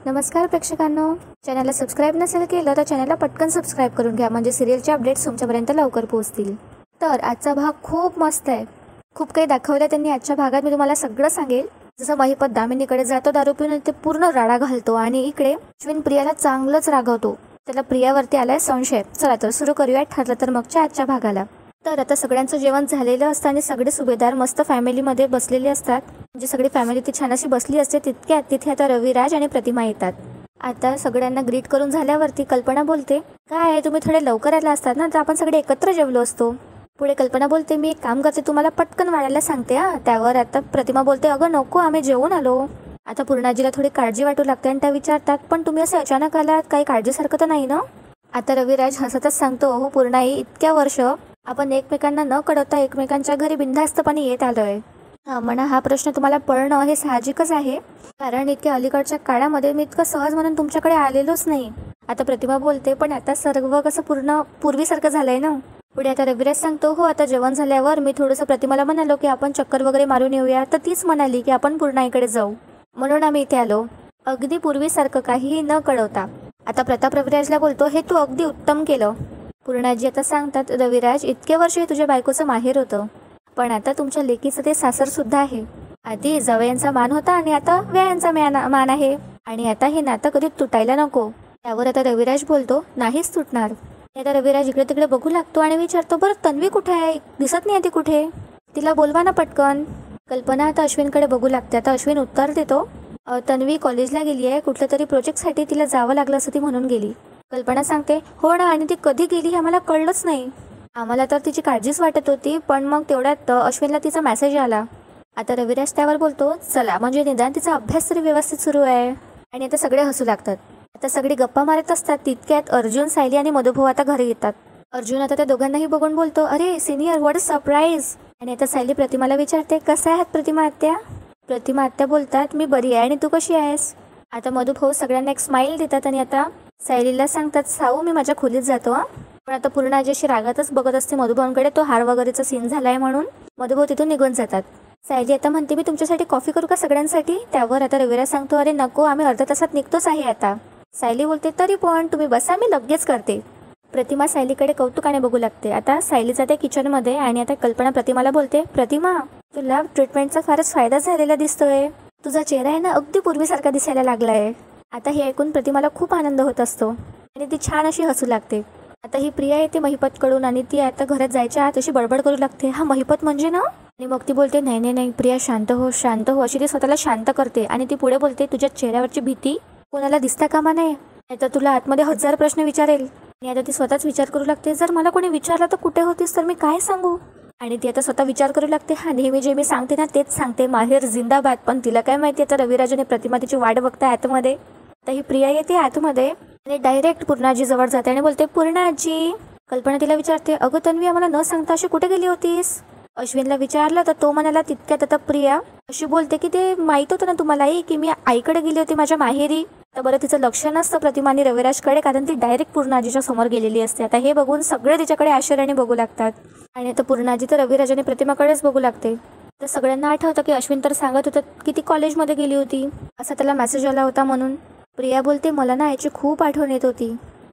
नमस्कार प्रेक्षकांनो, चॅनलला सबस्क्राईब नसेल केलं तर चॅनलला पटकन सबस्क्राईब करून घ्या, म्हणजे सिरियलचे अपडेट्स तुमच्यापर्यंत लवकर पोहोचतील। तर आजचा भाग खूप मस्त आहे, खूप काही दाखवलं त्यांनी आजच्या भागात। मी तुम्हाला सगळं सांगेल। जसं महिपत दामिनीकडे जातो, दारू पिऊन ते पूर्ण राडा घालतो आणि इकडे अश्विन प्रियाला चांगलंच रागवतो। त्याला प्रियावरती आलाय संशय। चला तर सुरू करूया ठरलं तर मगच्या आजच्या भागाला। तर आता सगळ्यांचं जेवण झालेलं असतं आणि सगळे सुभेदार मस्त फॅमिलीमध्ये बसलेले असतात, म्हणजे सगळी फॅमिली ती छान अशी बसली असते। तितक्यात तिथे आता रविराज आणि प्रतिमा येतात। आता सगळ्यांना ग्रीट करून झाल्यावरती कल्पना बोलते, काय तुम्ही थोडे लवकर आला असतात ना तर आपण सगळे एकत्र जेवलो असतो। पुढे कल्पना बोलते, मी एक काम करते, तुम्हाला पटकन वाढायला सांगते हा। त्यावर आता प्रतिमा बोलते, अगं नको, आम्ही जेवून आलो। आता पूर्णाजीला थोडी काळजी वाटू लागते आणि त्या विचारतात, पण तुम्ही असे अचानक आलात, काही काळजीसारखं तर नाही ना? आता रविराज हसतच सांगतो, हो पूर्णाई, इतक्या वर्ष आपण एकमेकांना न कळवता एकमेकांच्या घरी बिनधास्तपणे येत आलोय। म्हणा हा प्रश्न तुम्हाला पडणं हे साहजिकच आहे, कारण इतक्या अलीकडच्या काळामध्ये मी इतकं सहज म्हणून तुमच्याकडे आलेलोच नाही। आता प्रतिमा बोलते, पण आता सर्व कसं पूर्ण पूर्वीसारखं झालंय ना। पुढे आता रविराज सांगतो, हो आता जेवण झाल्यावर मी थोडंसं प्रतिमाला म्हणालो की आपण चक्कर वगैरे मारून येऊया, तर तीच म्हणाली की आपण पूर्णाईकडे जाऊ, म्हणून आम्ही इथे आलो, अगदी पूर्वीसारखं, काहीही न कळवता। आता प्रताप रविराजला बोलतो, हे तू अगदी उत्तम केलं। पूर्णाजी आता सांगतात, रविराज, इतके वर्ष हे तुझ्या बायकोचं माहेर होतं, पण आता तुमच्या लेकीचं ते सासर सुद्धा आहे। आधी जावयांचा मान होता आणि आता व्यायांचा मान आहे, आणि आता हे नातं कधी तुटायला नको। त्यावर आता रविराज बोलतो, नाहीच तुटणार। आता रविराज इकडे तिकडे बघू लागतो आणि विचारतो, बरं तन्वी कुठे आहे, दिसत नाही ती कुठे, तिला बोलवा ना पटकन। कल्पना आता अश्विनकडे बघू लागते। आता अश्विन उत्तर देतो, तन्वी कॉलेजला गेली आहे, कुठल्या तरी प्रोजेक्टसाठी तिला जावं लागलं असं ती म्हणून गेली। कल्पना सांगते, हो ना, आणि ती कधी गेली हे आम्हाला कळलंच नाही, आम्हाला तर तिची काळजीच वाटत होती, पण मग तेवढ्यात अश्विनला तिचा मेसेज आला। आता रविराज त्यावर बोलतो, चला म्हणजे निदान तिचा अभ्यास तरी व्यवस्थित सुरू आहे। आणि आता सगळे हसू लागतात। आता सगळी गप्पा मारत असतात, तितक्यात अर्जुन, सायली आणि मधुभाऊ आता घरी येतात। अर्जुन आता त्या दोघांनाही बघून बोलतो, अरे सिनियर, व्हॉट अ सरप्राईज। आणि आता सायली प्रतिमाला विचारते, कसा आहात प्रतिमा आत्या? प्रतिमा आत्या बोलतात, मी बरी आहे, आणि तू कशी आहेस? आता मधुभाऊ सगळ्यांना एक स्माइल देतात आणि आता सायलीला सांगतात, साऊ मी माझ्या खोलीत जातो हा। पण आता पूर्ण अशी रागातच बघत असते मधुभाऊंकडे, तो हार वगैरेचा सीन झालाय म्हणून मधुभाऊ तिथून निघून जातात। सायली आता म्हणते, मी तुमच्यासाठी कॉफी करू का सगळ्यांसाठी? त्यावर आता रविराज सांगतो, अरे नको, आम्ही अर्ध्या तासात निघतोच आहे आता। सायली बोलते, तरी पण तुम्ही बसा, मी लगेच करते। प्रतिमा सायलीकडे कौतुकाने बघू लागते। आता सायली जाते किचनमध्ये आणि आता कल्पना प्रतिमाला बोलते, प्रतिमा, तुला ट्रीटमेंटचा फारच फायदा झालेला दिसतोय, तुझा चेहरा आहे ना अगदी पूर्वीसारखा दिसायला लागलाय। आता हे ऐकून प्रतिमाला खूप आनंद होत असतो आणि ती छान अशी हसू लागते। आता ही प्रिया येते महिपतकडून आणि ती आता घरात जायच्या आत अशी बडबड करू लागते, हा महिपत म्हणजे ना? आणि मग ती बोलते, नाही नाही नाही प्रिया, शांत हो शांत हो, अशी ती स्वतःला शांत करते। आणि ती पुढे बोलते, तुझ्या चेहऱ्यावरची भीती कोणाला दिसता कामा नये, आता तुला आतमध्ये 1000 प्रश्न विचारेल। आणि आता ती स्वतःच विचार करू लागते, जर मला कोणी विचारलं तर कुठे होतीस तर मी काय सांगू? आणि ती आता स्वतः विचार करू लागते, हा नेहमी जे मी सांगते ना तेच सांगते, माहेर जिंदाबाद। पण तिला काय माहिती, आता रविराज आणि प्रतिमा तिची वाट बघताय आतमध्ये। तर ही प्रिया येते आतमध्ये आणि डायरेक्ट पूर्णाजी जवळ जाते आणि बोलते, पूर्णाजी। कल्पना तिला विचारते, अगं तन्वी, आम्हाला न सांगता अशी कुठे गेली होतीस? अश्विनला विचारलं तर तो म्हणाला। तितक्यात आता प्रिया अशी बोलते, की ते माहित होतं ना तुम्हालाही की मी आईकडे गेली होती माझ्या माहेरी। तर बरं तिचं लक्ष नसतं प्रतिमा आणि रविराजकडे, कारण ती डायरेक्ट पूर्णाजीच्या समोर गेलेली असते। आता हे बघून सगळे तिच्याकडे आश्चर्याने बघू लागतात आणि आता पूर्णाजी तर रविराज आणि प्रतिमाकडेच बघू लागते। तर सगळ्यांना आठवतं की अश्विन तर सांगत होतं की ती कॉलेजमध्ये गेली होती, असा त्याला मेसेज आला होता म्हणून। प्रिया बोलते, मला ना याची खूप आठवण येत होती,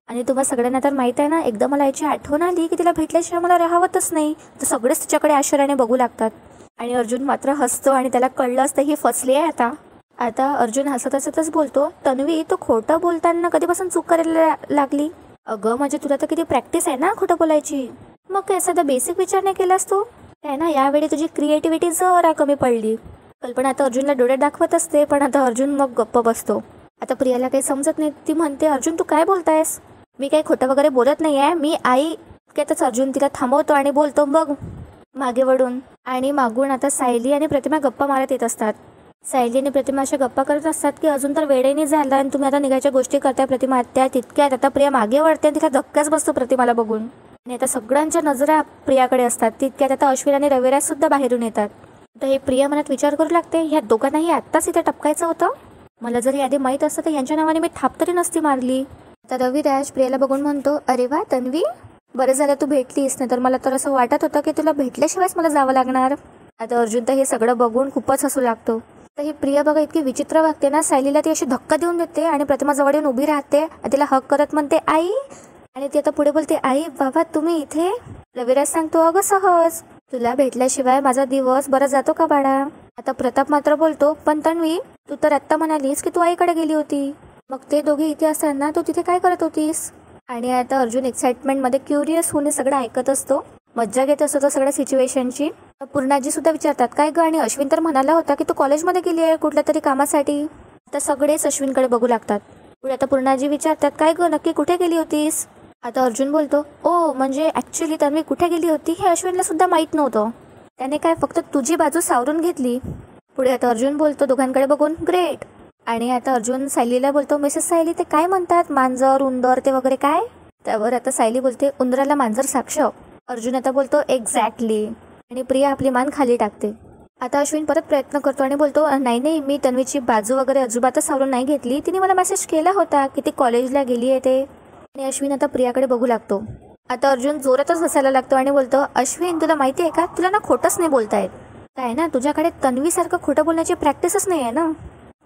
आणि तुम्हा सगळ्यांना तर माहित आहे ना, एकदा मला याची आठवण आली की तिला भेटल्याशिवाय मला राहावतच नाही। तर सगळेच तिच्याकडे आश्चर्याने बघू लागतात आणि अर्जुन मात्र हसतो आणि त्याला कळलं असतं ही फसली आहे आता। आता अर्जुन हसत हसतच बोलतो, तन्वी, तू खोटं बोलताना कधीपासून चूक करायला लागली? अगं म्हणजे तुला तर किती प्रॅक्टिस आहे ना खोटं बोलायची, मग काय साधा बेसिक विचार नाही केलास तू? काय ना, यावेळी तुझी क्रिएटिव्हिटी जरा कमी पडली। कल्पना आता अर्जुनला डोळे दाखवत असते, पण आता अर्जुन मग गप्प बसतो। आता प्रियाला काही समजत नाही, ती म्हणते, अर्जुन तू काय बोलतायस? मी काही खोटं वगैरे बोलत नाही आहे, मी आई त्यातच अर्जुन तिला थांबवतो आणि बोलतो, बघ मागे वळून। आणि मागून आता सायली आणि प्रतिमा गप्पा मारत येत असतात। सायली आणि प्रतिमा अशा गप्पा करत असतात की अजून तर वेळेने झाला आणि तुम्ही आता निघायच्या गोष्टी करताय प्रतिमा आत्या। तितक्यात आता प्रिया मागे वळते आणि तिला धक्काच बसतो प्रतिमाला बघून, आणि आता सगळ्यांच्या नजरा प्रियाकडे असतात। तितक्यात आता अश्विन आणि रविराज सुद्धा बाहेरून येतात। तर हे प्रिया मनात विचार करू लागते, ह्या दोघांनाही आत्ताच इथे टपकायचं होतं, मला जर आधी माहीत असतं तर यांच्या नावाने मी थाप तरी नसती मारली। तर रविराज प्रियाला बघून म्हणतो, अरे वा तन्वी, बरं झालं तू भेटलीस, नाही तर मला तर असं वाटत होतं की तुला भेटल्याशिवायच मला जावं लागणार। आता अर्जुन तर हे सगळं बघून खूपच हसू लागतो तर ही प्रिया बघा इतकी विचित्र वागते ना, सायलीला ती अशी धक्का देऊन देते आणि प्रतिमा जवळ येऊन उभी राहते आणि तिला हक करत म्हणते आई, आणि ती आता पुढे बोलते आई बाबा तुम्ही इथे. रविराज सांगतो अगं सहज, तुला भेटल्याशिवाय माझा दिवस बरा जातो का बाळा. आता प्रताप मात्र बोलतो पण तन्वी तू तर आत्ता म्हणालीस की तू आईकडे गेली होती, मग ते दोघे इथे असताना तू तिथे काय करत होतीस. आणि आता अर्जुन एक्साइटमेंट मध्ये क्युरियस होऊन सगळं ऐकत असतो, मज्जा घेत असतो तो सगळ्या सिच्युएशनची. पूर्णाजी सुद्धा विचारतात काय ग, आणि अश्विन तर म्हणाला होता की तू कॉलेजमध्ये गेली आहे कुठल्या तरी कामासाठी. आता सगळेच अश्विनकडे बघू लागतात. पुढे आता पूर्णाजी विचारतात काय ग नक्की कुठे गेली होतीस. आता अर्जुन बोलतो ओ म्हणजे ऍक्च्युली तन्वी कुठे गेली होती हे अश्विनला सुद्धा माहित नव्हतं, त्याने काय फक्त तुझी बाजू सावरून घेतली. पुढे आता अर्जुन बोलतो दोघांकडे बघून ग्रेट. आणि आता अर्जुन सायलीला बोलतो मिसेस सायली ते काय म्हणतात मांजर उंदर ते वगैरे काय. त्यावर आता सायली बोलते उंदराला मांजर साक्ष. अर्जुन आता बोलतो एक्झॅक्टली. आणि प्रिया आपली मान खाली टाकते. आता अश्विन परत प्रयत्न करतो आणि बोलतो नाही नाही मी तन्वीची बाजू वगैरे अजिबातच सावरून नाही घेतली, तिने मला मेसेज केला होता की ती कॉलेजला गेली आहे ते. आणि अश्विन आता प्रियाकडे बघू लागतो. आता अर्जुन जोरातच हसायला लागतो आणि बोलतो अश्विन तुला माहिती आहे का, तुला ना खोटंच नाही बोलता येत काय ना, तुझ्याकडे तन्वीसारखं खोटं बोलण्याची प्रॅक्टिसच नाही आहे ना,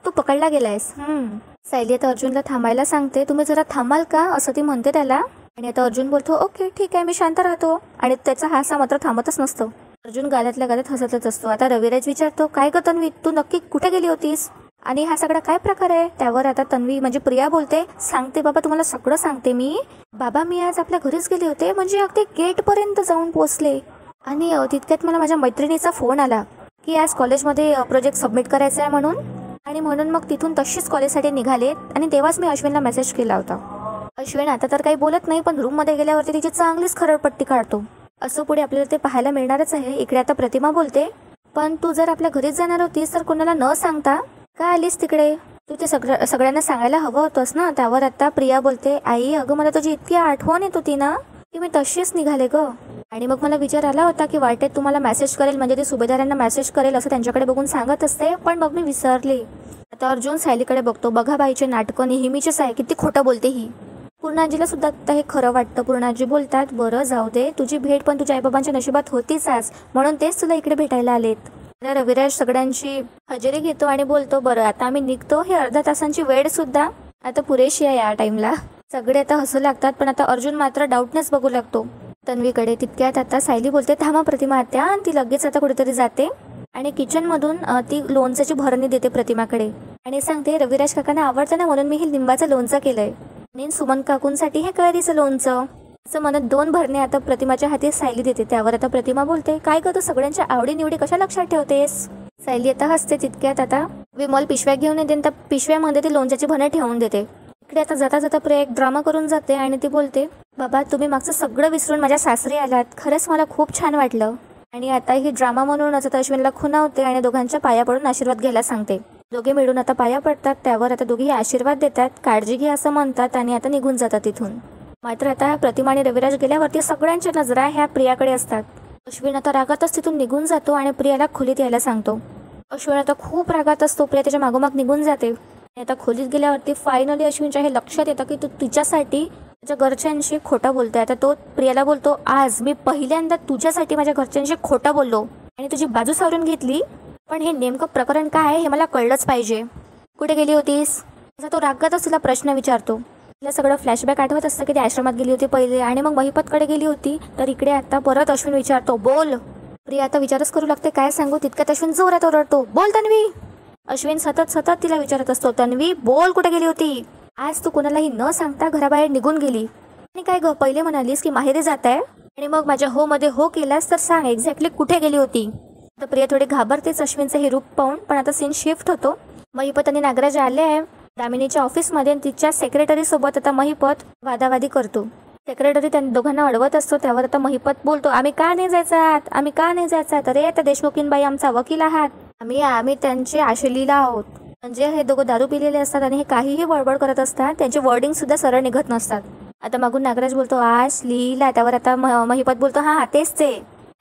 तू पकडला गेलायस. सायली आता अर्जुनला थांबायला सांगते, तुम्ही जरा थांबाल का असं ती म्हणते त्याला. आणि आता अर्जुन बोलतो ओके ठीक आहे मी शांत राहतो. आणि त्याचा हासा मात्र थांबतच नसतो. अर्जुन गालातल्या गालात हसतच असतो. आता रविराज विचारतो काय ग तन्वी तू नक्की कुठे गेली होतीस आणि हा सगळा काय प्रकार आहे. त्यावर आता तन्वी म्हणजे प्रिया बोलते सांगते बाबा तुम्हाला सगळं सांगते मी. बाबा मी आज आपल्या घरीच गेले होते, म्हणजे अगदी गेट पर्यंत जाऊन पोहोचले आणि तितक्यात मला माझ्या मैत्रिणीचा फोन आला की आज कॉलेजमध्ये प्रोजेक्ट सबमिट करायचा आहे म्हणून. आणि म्हणून मग तिथून तशीच कॉलेजसाठी निघाले आणि तेव्हाच मी अश्विनला मेसेज केला होता. अश्विन आता तर काही बोलत नाही पण रूममध्ये गेल्यावरती तिची चांगलीच खरडपट्टी काढतो. असं पुढे आपल्याला ते पाहायला मिळणारच आहे. इकडे आता प्रतिमा बोलते पण तू जर आपल्या घरीच जाणार होतीस तर कोणाला न सांगता का आलीस तिकडे, तू ते सगळ्यांना सांगायला हवं होतंस ना. त्यावर आता प्रिया बोलते आई अगं मला तुझी इतकी आठवण येत होती ना की मी तशीच निघाले ग. आणि मग मला विचार आला होता की वाटेत तुम्हाला मेसेज करेल म्हणजे ते सुभेदारांना मेसेज करेल असं त्यांच्याकडे बघून सांगत असते, पण मग मी विसरले. आता अर्जुन सायलीकडे बघतो, बघा बाईचे नाटकं नेहमीचेच आहे, किती खोटं बोलते ही. पूर्णाजीला सुद्धा आता हे खरं वाटतं. पूर्णाजी बोलतात बरं जाऊ दे, तुझी भेट पण तुझ्या आईबाबांच्या नशिबात होतीच आज, म्हणून तेच तुला इकडे भेटायला आलेत. रविराज सगळ्यांची हजेरी घेतो आणि बोलतो बरं आता आम्ही निघतो, हे अर्ध्या तासांची वेळ सुद्धा आता पुरेशी आहे या टाइमला. सगळे आता हसू लागतात पण आता अर्जुन मात्र डाऊटनेस बघू लागतो तन्वीकडे. तितक्यात आता सायली बोलते थांबा प्रतिमा आत्या, आणि ती लगेच आता कुठेतरी जाते आणि किचन मधून ती लोणच्याची भरणी देते प्रतिमाकडे आणि सांगते रविराज काकांना आवडतं ना म्हणून मी हे लिंबाचं लोणचं केलंय आणि सुमन काकूंसाठी हे कैरीचं लोणचं, असं म्हणत 2 भरणे आता प्रतिमाच्या हाती सायली देते. त्यावर आता प्रतिमा बोलते काय ग तू सगळ्यांच्या आवडी निवडी कशा लक्षात ठेवतेस. सायली आता हसते. तितक्यात आता विमल पिशव्या घेऊन येते, त्या पिशव्यामध्ये ती लोणच्याची भरणी ठेवून देते. इकडे आता जाता जाता प्रिया एक ड्रामा करून जाते आणि ती बोलते बाबा तुम्ही मागचं सगळं विसरून माझ्या सासरी आलात, खरंच मला खूप छान वाटलं. आणि आता ही ड्रामा म्हणून आता अश्विनला खुणावते आणि दोघांच्या पाया पडून आशीर्वाद घ्यायला सांगते. दोघे मिळून आता पाया पडतात. त्यावर आता दोघेही आशीर्वाद देतात, काळजी घ्या असं म्हणतात आणि आता निघून जातात तिथून. मात्र आता प्रतिमा आणि रविराज गेल्यावरती सगळ्यांच्या नजरा ह्या प्रियाकडे असतात. अश्विन आता रागातच तिथून निघून जातो आणि प्रियाला खोलीत यायला सांगतो. अश्विन आता खूप रागात असतो, प्रिया त्याच्या मागोमाग निघून जाते. आता खोलीत गेल्यावरती फायनली अश्विनच्या हे लक्षात येतं की तू तिच्यासाठी त्याच्या घरच्यांशी खोटा बोलतोय. आता तो प्रियाला बोलतो आज मी पहिल्यांदा तुझ्यासाठी माझ्या घरच्यांशी खोटा बोललो आणि तुझी बाजू सावरून घेतली, पण हे नेमकं प्रकरण काय आहे हे मला कळलंच पाहिजे. कुठे गेली होतीस असा तो रागातच तिला प्रश्न विचारतो. तिला सगळं फ्लॅशबॅक आठवत असतं की ती आश्रमात गेली होती पहिले आणि मग महिपतकडे गेली होती. तर इकडे आता परत अश्विन विचारतो बोल. प्रिया आता विचारच करू लागते काय सांगू. तितक्यात अश्विन जोरात ओरडतो बोल तन्वी. अश्विन सतत तिला विचारत असतो तन्वी बोल कुठे गेली होती. आज तू कोणालाही न सांगता घराबाहेर निघून गेली आणि काय ग पहिले म्हणालीस की माहेरी जात आहे आणि मग माझ्या हो मध्ये हो केलास तर सांग एक्झॅक्टली कुठे गेली होती. तर प्रिया थोडी घाबरतेच अश्विनचं हे रूप पाहून, पण आता सीन शिफ्ट होतो. महिपत आणि नागराज आले आहे दामिनीच्या ऑफिसमध्ये. तिच्या सेक्रेटरी सोबत आता महिपत वादावादी करतो. सेक्रेटरी त्यांना दोघांना अडवत असतो. त्यावर आता महिपत बोलतो आम्ही का नाही जायचात, आम्ही का नाही जायचात, अरे आता देशमुखीनबाई आमचा वकील आहात, आम्ही त्यांचे आशलीला आहोत. म्हणजे हे दोघं दारू पिलेले असतात आणि हे काहीही बडबड करत असतात, त्यांचे वर्डिंग सुद्धा सरळ निघत नसतात. आता मागून नागराज बोलतो आशलीला. त्यावर आता महिपत बोलतो हा तेच ते,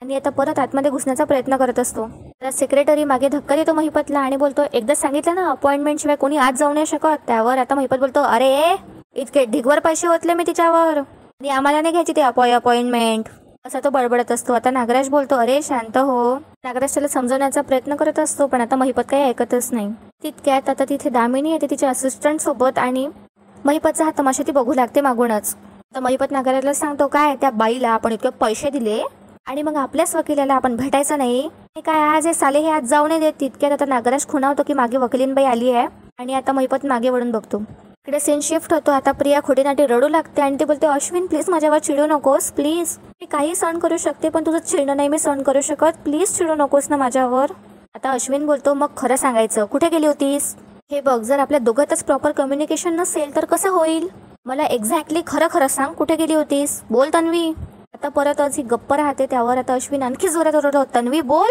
आणि आता परत आतमध्ये घुसण्याचा प्रयत्न करत असतो. तर सेक्रेटरी मागे धक्का देतो महिपतला आणि बोलतो एकदा सांगितलं ना अपॉइंटमेंट शिवाय कोणी आत जाऊ नाही शकत. त्यावर आता महिपत बोलतो अरे इतके ढिगवर पैसे होतले मी तिच्यावर आणि आम्हाला नाही घ्यायची ते अपॉइंटमेंट. असा तो बडबडत असतो. आता नागराज बोलतो, अरे शांत हो. नागराज त्याला समजवण्याचा प्रयत्न करत असतो, पण आता महिपत काही ऐकतच नाही. तितक्यात आता तिथे दामिनी येते तिच्या असिस्टंट सोबत आणि महिपतचा हा तमाशा ती बघू लागते मागूनच. तर महिपत नागराजला सांगतो, काय त्या बाईला आपण इतके पैसे दिले आणि मग आपल्याच वकिलाला आपण भेटायचं नाही, हे काय आज हे साले हे आज जाऊ नये देत. तितक्यात आता नागराज खुणावतो की मागे वकिलीनबाई आली आहे आणि आता महिपत मागे वळून बघतो. इकडे सीन शिफ्ट होतो. आता प्रिया खोटीनाटी रडू लागते आणि ती बोलते, अश्विन प्लीज माझ्यावर चिडू नकोस प्लीज. मी काही सहन करू शकते पण तुझं चिडणं नाही मी सहन करू शकत. प्लीज चिडू नकोस ना माझ्यावर. आता अश्विन बोलतो, मग खरं सांगायचं कुठे गेली होतीस? हे बघ, जर आपल्या दोघातच प्रॉपर कम्युनिकेशन नसेल तर कसं होईल? मला एक्झॅक्टली खरं खरं सांग, कुठे गेली होतीस? बोल तन्वी. आता परत अशी गप्प राहते. त्यावर आता अश्विन आणखी जोरात ओरडतो, तन्वी बोल.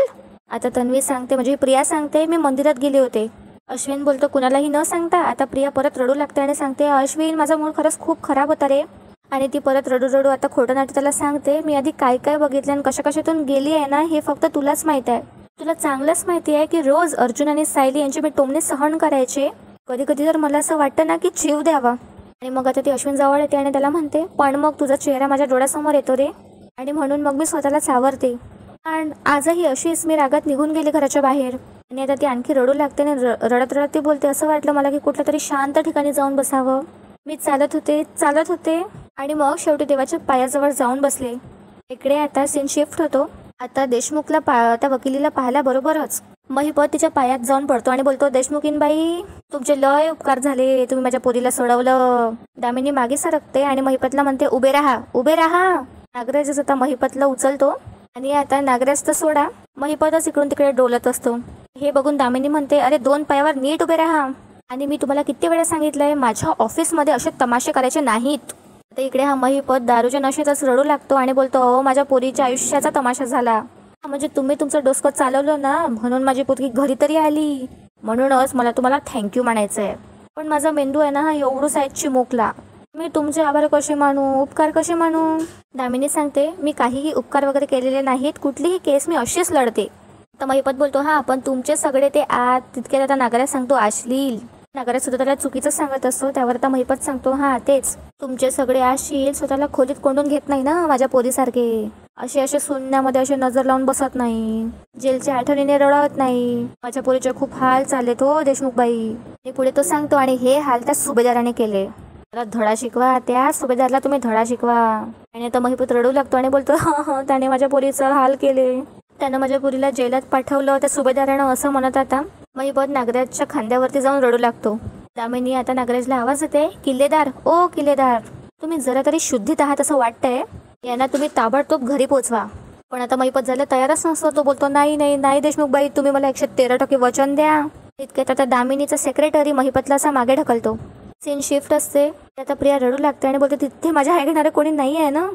आता तन्वी सांगते, म्हणजे प्रिया सांगते, मी मंदिरात गेले होते. अश्विन बोलतो, कुणालाही न सांगता. आता प्रिया परत रडू लागते आणि सांगते, अश्विन माझा मूड खरंच खूप खराब होता रे. आणि ती परत रडू रडू आता खोटं नाटक त्याला सांगते, मी आधी काय काय बघितलं आणि कशा कशातून गेली आहे ना हे फक्त तुलाच माहित आहे. तुला चांगलंच माहिती आहे की रोज अर्जुन आणि सायली यांचे मी टोमणे सहन करायचे. कधी कधी तर मला असं वाटतं ना की जीव द्यावा. आणि मग आता ती अश्विन जवळ येते आणि त्याला म्हणते, पण मग तुझा चेहरा माझ्या डोळ्यासमोर येतो रे आणि म्हणून मग मी स्वतःला सावरते. आणि आजही अशीच मी रागात निघून गेली घराच्या बाहेर. आणि आता ती आणखी रडू लागते आणि रडत रडत ती बोलते, असं वाटलं मला की कुठल्या तरी शांत ठिकाणी जाऊन बसावं. मी चालत होते आणि मग शेवटी देवाच्या पायाजवळ जाऊन बसले. इकडे आता सीन शिफ्ट होतो. आता देशमुखला त्या वकिलीला पाहायला बरोबरच महिपत तिच्या पायात जाऊन पडतो आणि बोलतो, देशमुखीनबाई तुमचे लय उपकार झाले, तुम्ही माझ्या पोरीला सोडवलं. दामिनी मागे सरकते आणि महिपतला म्हणते, उभे राहा उभे राहा. नागराजच आता महिपतला उचलतो आणि आता नागराज तर सोडा, महिपतच इकडून तिकडे डोलत असतो. हे बघून दामिनी म्हणते, अरे 2 पायावर नीट उभे राहा. आणि मी तुम्हाला किती वेळा सांगितलंय माझ्या ऑफिसमध्ये असे तमाशे करायचे नाहीत. आता इकडे हा महिपत दारूच्या नशेतच रडू लागतो आणि बोलतो, अहो माझ्या पोरीच्या आयुष्याचा तमाशा झाला. म्हणजे तुम्ही तुमचं डोसकं चालवलं ना म्हणून माझी पोरगी घरी तरी आली. म्हणूनच मला तुम्हाला थँक्यू म्हणायचं आहे. पण माझा मेंदू आहे ना हा एवढूच आहे चिमुकला. मी तुमचे आभार कसे मानू, उपकार कसे मानू? दामिनी सांगते, मी काहीही उपकार वगैरे केलेले नाहीत. कुठलीही केस मी अशीच लढते. तर महिपत बोलतो, हा पण तुमचे सगळे ते आत. तितक्यात आता नागराज सांगतो, अश्लील. नागराज सुद्धा त्याला चुकीचं सांगत असतो. त्यावर आता महिपत सांगतो, हा तेच, तुमचे सगळे अश्लील, स्वतःला खोलीत कोंडून घेत नाही ना माझ्या पोरीसारखे. असे शून्यामध्ये असे नजर लावून बसत नाही, जेलच्या आठवणीने रडत नाही. माझ्या पोरीचे खूप हाल चाललेत हो देशमुखबाई. आणि पुढे तो सांगतो, आणि हे हाल त्या सुभेदाराने केले. त्याला धडा शिकवा, त्या सुभेदारला तुम्ही धडा शिकवा. आणि आता महिपत रडू लागतो आणि बोलतो, त्याने माझ्या पोरीचा हाल केले, त्यानं माझ्या पोरीला जेलात पाठवलं त्या सुभेदारानं, असं म्हणत आता महिपत नागराजच्या खांद्यावरती जाऊन रडू लागतो. दामिनी आता नागराजला आवाज येते, किल्लेदार ओ किल्लेदार, तुम्ही जरा तरी शुद्धीत आहात असं वाटतंय, यांना तुम्ही ताबडतोब घरी पोचवा. पण आता महिपत जायला तयारच नसतो. तो बोलतो, नाही नाही नाही देशमुखबाई, तुम्ही मला 113% वचन द्या. इतक्यात आता दामिनीचा सेक्रेटरी महिपतला असा मागे ढकलतो. सीन शिफ्ट असते. आता प्रिया रडू लागते आणि बोलते, तिथे माझ्या ऐकणारे कोणी नाही आहे ना,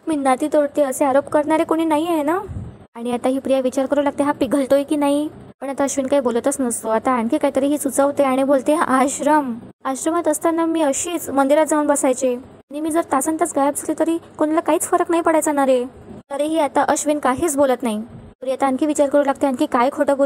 मी नाती तोडते असे आरोप करणारे कोणी नाही आहे ना. आणि आता ही प्रिया विचार करू लागते, हा पिघलतोय की नाही. पण आता अश्विन काही बोलतच नसतो. आता आणखी काहीतरी ही सुचवते आणि बोलते, आश्रमात असताना मी अशीच मंदिरात जाऊन बसायचे आणि मी जर तासनतास गायब झाले तरी कोणाला काहीच फरक नाही पडायचा ना रे. तरीही आता अश्विन काहीच बोलत नाही. प्रिया आता आणखी विचार करू लागते, आणखी काय खोटं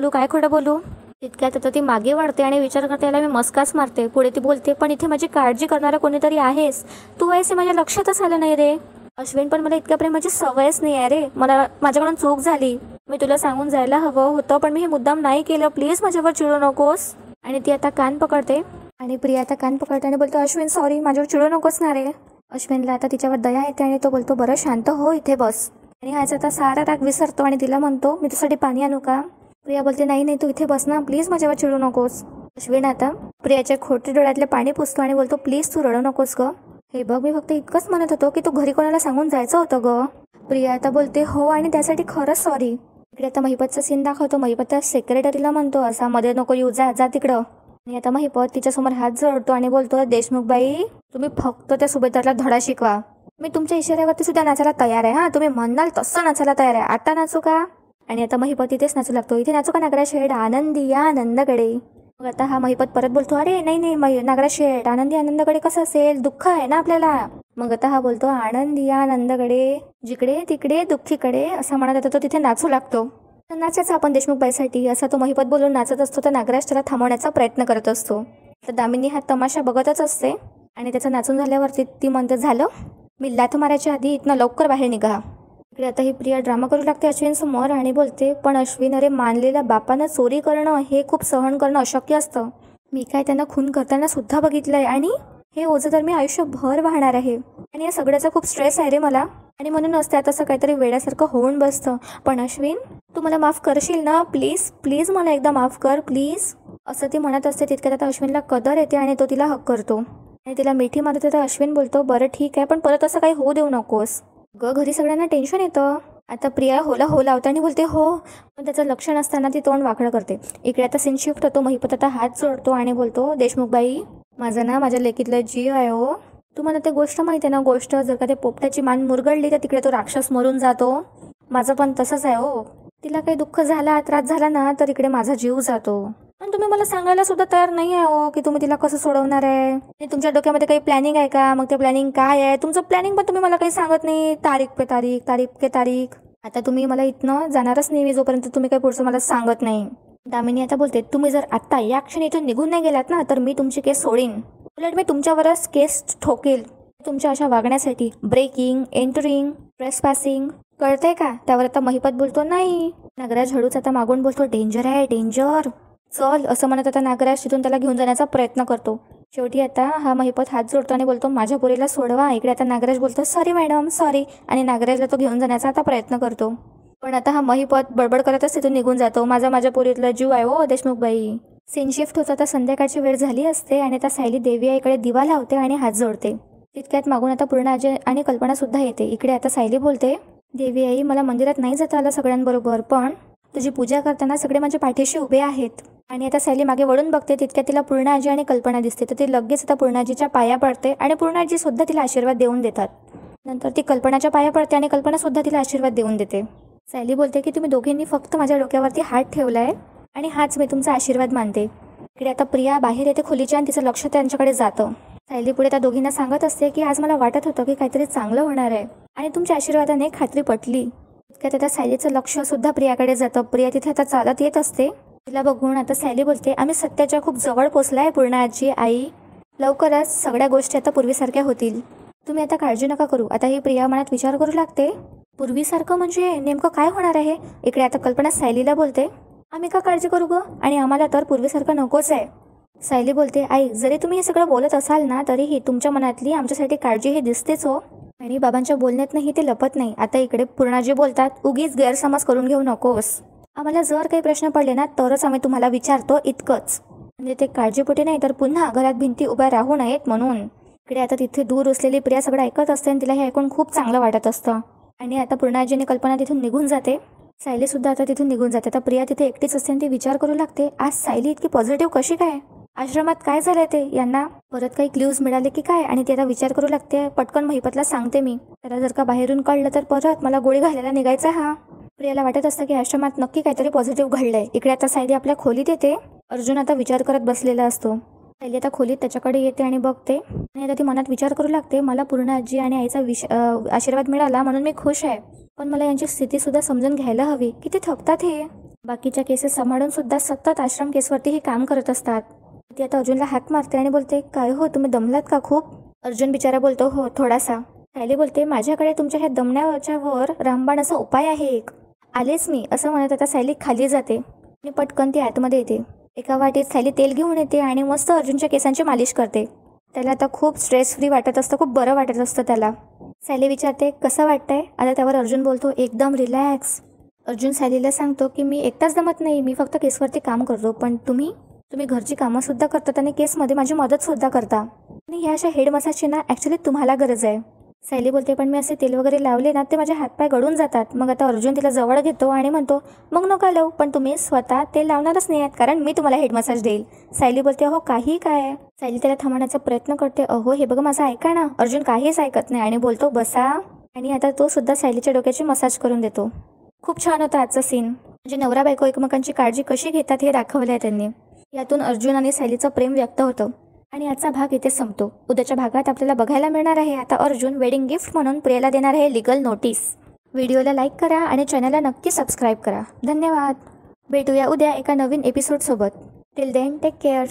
बोलू. तितक्यात आता ती मागे वाढते आणि विचार करते, याला मी मस्काच मारते. पुढे ती बोलते, पण इथे माझी काळजी करणारा कोणीतरी आहेस, तू आहेस हे माझ्या लक्षातच आलं नाही रे. अश्विन, पण मला इतक्या प्रेमाची सवयच नाही आहे रे, मला माझ्याकडून चूक झाली, मी तुला सांगून जायला हवं होतं पण मी हे मुद्दाम नाही केलं, प्लीज माझ्यावर चिडू नकोस. आणि ती आता कान पकडते आणि प्रिया आता कान पकडते आणि बोलतो, अश्विन सॉरी, माझ्यावर चिडू नकोस ना रे. अश्विनला आता तिच्यावर दया येते आणि तो बोलतो, बरं शांत हो, इथे बस. आणि ह्याचा आता सारा राग विसरतो आणि तिला म्हणतो, मी तुझ्यासाठी पाणी आणू का? प्रिया बोलते, नाही नाही, तू इथे बस ना प्लीज, माझ्यावर चिडू नकोस. अश्विन आता प्रियाच्या खोटे डोळ्यातले पाणी पुसतो आणि बोलतो, प्लीज तू रडू नकोस ग. हे बघ, मी फक्त इतकंच म्हणत होतो की तू घरी कोणाला सांगून जायचं होतं ग. प्रिया आता बोलते, हो, आणि त्यासाठी खरंच सॉरी. इकडे आता महिपतचा सीन दाखवतो. महिपत सेक्रेटरीला म्हणतो, असा मध्ये नको येऊ, जा तिकडं. आणि आता महिपत तिच्यासमोर हात जोडतो आणि बोलतो, देशमुखबाई तुम्ही फक्त त्या सुभेदारला धडा शिकवा, मी तुमच्या इशाऱ्यावरती सुद्धा नाचायला तयार आहे. तुम्ही म्हणाल तसं नाचायला तयार आहे, आता नाचू का? आणि आता महिपत इथेच नाचू लागतो, इथे नाचू का नागराज शेठ, आनंदी आनंदकडे. मग आता हा महिपत परत बोलतो, अरे नाही नागराज शेठ, आनंदकडे कसं असेल, दुःख आहे ना आपल्याला. मग आता हा बोलतो, आनंदी आनंदकडे, जिकडे तिकडे दुःखीकडे, असं म्हणत येतो तो तिथे नाचू लागतो. तर नाचायचा आपण देशमुखबाईसाठी, असा तो महिपत बोलून नाचत असतो. तर नागराज त्याला थांबवण्याचा प्रयत्न करत असतो. तर दामिनी हा तमाशा बघतच असते आणि त्याचं नाचून झाल्यावरती ती म्हणते, झालं, मी लाथ मारायच्या आधी इथनं लवकर बाहेर निघा. इकडे आता ही प्रिया ड्रामा करू लागते अश्विन समोर आणि बोलते, पण अश्विन, अरे मानलेल्या बापानं चोरी करणं हे खूप सहन करणं अशक्य असतं. मी काय त्यांना खून करताना सुद्धा बघितलंय आणि हे ओझं तर मी आयुष्यभर वाहणार आहे आणि या सगळ्याचा खूप स्ट्रेस आहे रे मला आणि म्हणूनच त्यात असं काहीतरी वेड्यासारखं होऊन बसतं. पण अश्विन, तू मला माफ करशील ना? प्लीज प्लीज मला एकदा माफ कर प्लीज, असं ती म्हणत असते. तितक्यात आता अश्विनला कदर येते आणि तो तिला हक करतो आणि तिला मिठी मारत. तर अश्विन बोलतो, बरं ठीक आहे, पण परत असं काही होऊ देऊ नकोस घरी सगळ्यांना टेन्शन येतं. आता प्रिया होला हो लावते आणि बोलते हो, पण त्याचं लक्ष नसताना ती तोंड वाकडं करते. इकडे आता सीन शिफ्ट होतो. महिपत आता हात जोडतो आणि बोलतो, देशमुख बाई, माझा ना माझ्या लेकीतला जीव आहे हो. तुम्हाला ते गोष्ट माहिती आहे ना, गोष्ट जर का ते पोपट्याची मान मुरगळली तर तिकडे तो राक्षस मरून जातो. माझं पण तसंच आहे हो. तिला काही दुःख झाला, त्रास झाला ना तर इकडे माझा जीव जातो. पण तुम्ही मला सांगायला सुद्धा तयार नाही आहे हो की तुम्ही तिला कसं सोडवणार आहे. तुमच्या डोक्यामध्ये काही प्लॅनिंग आहे का? मग ते प्लॅनिंग काय आहे तुमचं? प्लॅनिंग पण तुम्ही मला काही सांगत नाही. तारीख पे तारीख, तारीख पे तारीख. आता तुम्ही मला इथनं जाणारच नाही मी जोपर्यंत तुम्ही काही पुढचं मला सांगत नाही. दामिनी आता बोलते, तुम्ही जर आत्ता या क्षणी इथून निघून नाही गेलात ना तर मी तुमची केस सोडीन. उलट मी तुमच्यावरच केस ठोकेल तुमच्या अशा वागण्यासाठी. ब्रेकिंग, एंटरिंग, ट्रेसपॅसिंग, कळतंय का? त्यावर आता महिपत बोलतो, नाही. नागराज हळूच आता मागून बोलतो, डेंजर आहे डेंजर, चल, असं म्हणत आता नागराज तिथून त्याला घेऊन जाण्याचा प्रयत्न करतो. शेवटी आता हा महिपत हात जोडतो आणि बोलतो, माझ्या पोरीला सोडवा. इकडे आता नागराज बोलतो, सॉरी मॅडम सॉरी, आणि नागराजला तो घेऊन जाण्याचा आता प्रयत्न करतो. पण आता हा महिपत बडबड करतच तिथून निघून जातो. माझ्या पोरीतला जीव आहे हो देशमुख बाई. सीन शिफ्ट होतो. आता संध्याकाळची वेळ झाली असते आणि आता सायली देवी इकडे दिवा लावते आणि हात जोडते. तितक्यात मागून आता पूर्ण अजय आणि कल्पना सुद्धा येते. इकडे आता सायली बोलते, देवी आई, मला मंदिरात नाही जाता आलं सगळ्यांबरोबर, पण तुझी पूजा करताना सगळे माझ्या पाठीशी उभे आहेत. आणि आता सायली मागे वळून बघते. तितक्यात तिला पूर्णाजी आणि कल्पना दिसते. तर ती लगेच आता पूर्णाजीच्या पाया पडते आणि पूर्णाजी सुद्धा तिला आशीर्वाद देऊन देतात. नंतर ती कल्पनाच्या पाया पडते आणि कल्पना सुद्धा तिला आशीर्वाद देऊन देते. सायली बोलते की तुम्ही दोघींनी फक्त माझ्या डोक्यावरती हात ठेवलाय आणि हाच मी तुमचा आशीर्वाद मानते. इकडे आता प्रिया बाहेर येते खोलीच्या आणि तिचं लक्ष त्यांच्याकडे जातं. सायली पुढे त्या दोघींना सांगत असते की आज मला वाटत होतं की काहीतरी चांगलं होणार आहे आणि तुमच्या आशीर्वादाने खात्री पटली. इतक्यात आता सायलीचं लक्ष सुद्धा प्रियाकडे जातं. प्रिया तिथे आता चालत येत असते. तिला बघून आता सायली बोलते, आम्ही सत्याच्या खूप जवळ पोचलाय पूर्णाजी आई. लवकरच सगळ्या गोष्टी आता पूर्वीसारख्या होतील. तुम्ही आता काळजी नका करू. आता ही प्रिया मनात विचार करू लागते, पूर्वीसारखं म्हणजे नेमकं काय होणार आहे. इकडे आता कल्पना सायलीला बोलते, आम्ही का काळजी करू ग, आणि आम्हाला तर पूर्वीसारखं नकोच आहे. सायली बोलते, आई, जरी तुम्ही हे सगळं बोलत असाल ना तरीही तुमच्या मनातली आमच्यासाठी काळजी हे दिसतेच हो. आणि बाबांच्या बोलण्यातनंही ते लपत नाही. आता इकडे पूर्णाजी बोलतात, उगीच गैरसमज करून घेऊ नकोस. आम्हाला जर काही प्रश्न पडले ना तरच आम्ही तुम्हाला विचारतो, इतकंच. म्हणजे ते काळजीपोटी नाही तर पुन्हा घरात भिंती उभ्या राहू नयेत म्हणून. इकडे आता तिथे दूर असलेली प्रिया सगळं ऐकत असते आणि तिला हे ऐकून खूप चांगलं वाटत असतं. आणि आता पूर्णाजीने कल्पना तिथून निघून जाते. सायली सुद्धा आता तिथून निघून जाते. आता प्रिया तिथे एकटीच असते आणि ती विचार करू लागते, आज सायली इतकी पॉझिटिव्ह कशी काय? आश्रमात काय झालंय ते, यांना परत काही क्ल्यूज मिळाले की काय? आणि ती आता विचार करू लागते, पटकन महिपतला सांगते मी. त्याला जर का बाहेरून कळलं तर परत मला गोळी घालायला निघायचा हा. प्रियाला वाटत असतं की आश्रमात नक्की काहीतरी पॉझिटिव्ह घडलंय. इकडे आता सायली आपल्या खोलीत येते. अर्जुन आता विचार करत बसलेला असतो. सायली आता खोलीत त्याच्याकडे येते आणि बघते आणि आता ती मनात विचार करू लागते, मला पूर्ण आजी आणि आईचा आशीर्वाद मिळाला म्हणून मी खुश आहे, पण मला यांची स्थिती सुद्धा समजून घ्यायला हवी. किती थकतात हे. बाकीच्या केसेस सांभाळून सुद्धा सतत आश्रम केसवरती हे काम करत असतात. ती आता अर्जुनला हाक मारते आणि बोलते, काय हो, तुम्ही दमलात का खूप? अर्जुन बिचारा बोलतो, हो थोडासा. सायली बोलते, माझ्याकडे तुमच्या ह्या दमण्याच्या वर रामबाण असा उपाय आहे एक, आलेच मी, असं म्हणत आता सायली खाली जाते आणि पटकन ती आतमध्ये येते. एका वाटीत सायली तेल घेऊन येते आणि मस्त अर्जुनच्या केसांची मालिश करते. त्याला आता खूप स्ट्रेस फ्री वाटत असतं, खूप बरं वाटत असतं त्याला. सायली विचारते, कसं वाटतंय? आता त्यावर अर्जुन बोलतो, एकदम रिलॅक्स. अर्जुन सायलीला सांगतो की मी एकटाच दमत नाही, मी फक्त केसवरती काम करतो, पण तुम्ही घरची कामं सुद्धा करतात आणि केसमध्ये माझी मदत सुद्धा करता, आणि ह्या अशा हेड मसाजची ना ॲक्च्युली तुम्हाला गरज आहे. सायली बोलते, पण मी असे तेल वगैरे लावले ना ते माझे हातपाय गळून जातात. मग आता अर्जुन तिला जवळ घेतो आणि म्हणतो, मग नका लावू, पण तुम्ही स्वतः तेल लावणारच नाही आहेत कारण मी तुम्हाला हेड मसाज देईल. सायली बोलते, अहो काही काय? सायली त्याला थांबवण्याचा प्रयत्न करते. अहो हे बघा माझं ऐका ना. अर्जुन काहीच ऐकत नाही आणि बोलतो, बसा. आणि आता तो सुद्धा सायलीच्या डोक्याची मसाज करून देतो. खूप छान होता आजचा सीन. म्हणजे नवरा बायको एकमेकांची काळजी कशी घेतात हे दाखवलं आहे त्यांनी. यातून अर्जुन आणि सायलीचं प्रेम व्यक्त होतं. आणि आजचा भाग इथे संपतो. उद्याच्या भागात आपल्याला बघायला मिळणार आहे आता अर्जुन वेडिंग गिफ्ट म्हणून प्रियाला देणार आहे लीगल नोटीस. व्हिडिओला लाईक करा आणि चॅनलला नक्की सबस्क्राईब करा. धन्यवाद. भेटूया उद्या एका नवीन एपिसोडसोबत. Till then take care.